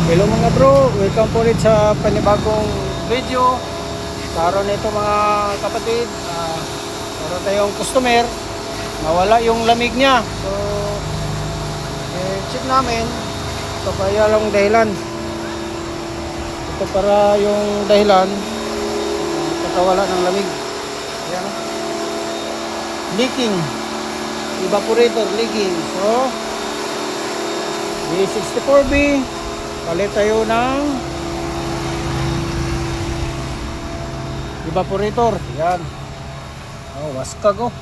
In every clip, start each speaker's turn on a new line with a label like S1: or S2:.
S1: Hello mga bro, welcome po ulit sa panibagong video. Sa araw nito mga kapatid, meron tayong customer, nawala yung lamig niya. So, check namin, ito pa yung dahilan. Ito para yung dahilan, pagkawala ng lamig. Ayan, leaking, evaporator leaking. So, B64B, palit tayo ng evaporator. Yan. Oh, waskag oh.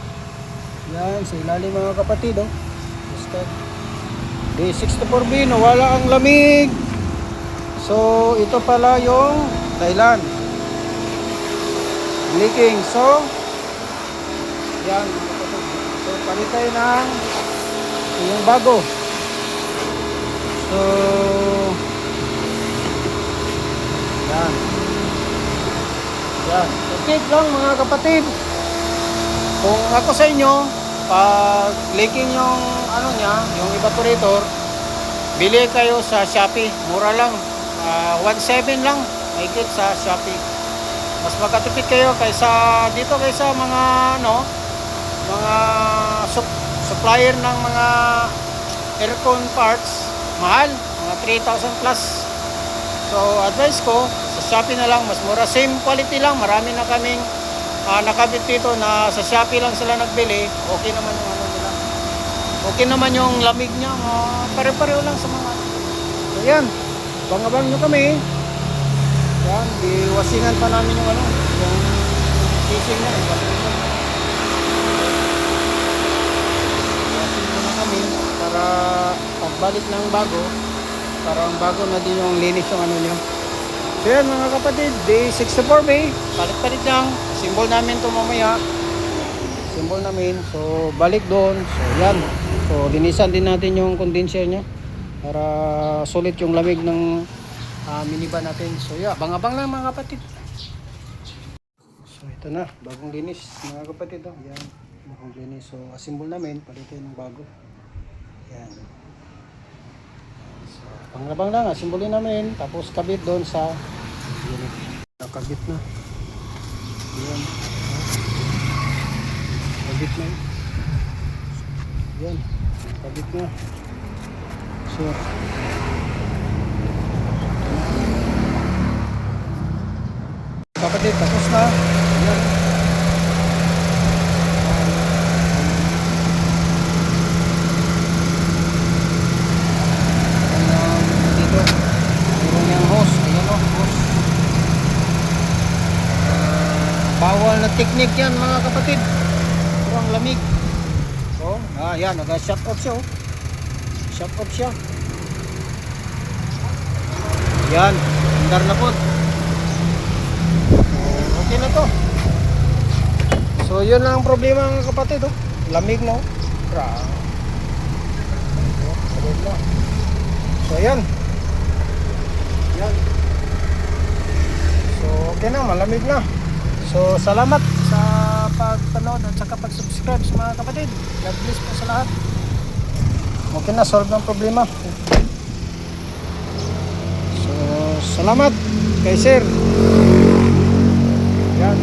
S1: Yan, sa ilalim mga kapatid oh. Waskag. D64B, nawala ang lamig. So, ito pala yung dahilan. Leaking. So, yan mga kapatid. So, palit tayo ng yung bago. So, yan. Yan. Tip lang mga kapatid. Kung ako sa inyo, pag leaking yung ano niya, yung evaporator, bili kayo sa Shopee. Mura lang. 1.7 lang. Mahigit sa Shopee. Mas makatipid kayo kaysa dito kaysa mga ano, mga supplier ng mga aircon parts. Mahal. Mga 3,000 plus. So, advice ko, sa Shopee na lang, mas mura. Same quality lang. Marami na kaming nakabit dito na sa Shopee lang sila nagbili. Okay naman yung ano nila. Okay naman yung lamig niya. Pare-pareho lang sa mga. So, yan. Bangabang nyo kami. Yan. Iwasingan pa namin yung ano. Yung casing niya. Iwasin muna kami para pagbalik ng bago. Para ang bago na din yung linis yung ano nyo. So yan mga kapatid, D64B, palit-palit lang. Symbol namin ito mamaya. Symbol namin. So balik doon. So yan. So linisan din natin yung condenser nya para sulit yung lamig ng minivan natin. So yeah, bang-abang lang mga kapatid. So ito na, bagong linis mga kapatid. Oh. Yan, bagong linis. So symbol namin, palitin ng bago. Yan. Panglabang lang, simbolin namin, tapos kabit doon sa unit. Nakabit na. Yan. Kabit na. Yan. Kabit na. So, kapatid, tapos na. Yan. Bawal na technique yan mga kapatid. Kurang lamig. So, yan, nag-shut off siya oh. Shut off siya. Yan, andar na po. Okay na to. So, yun lang ang problema mga kapatid oh. Lamig no. So, yan. Yan. So, okay na, malamig na. So, salamat sa pagpanood at saka pag-subscribe sa mga kapatid. God bless po sa lahat. Okay na, solve ng problema. So, salamat kay sir. Yan.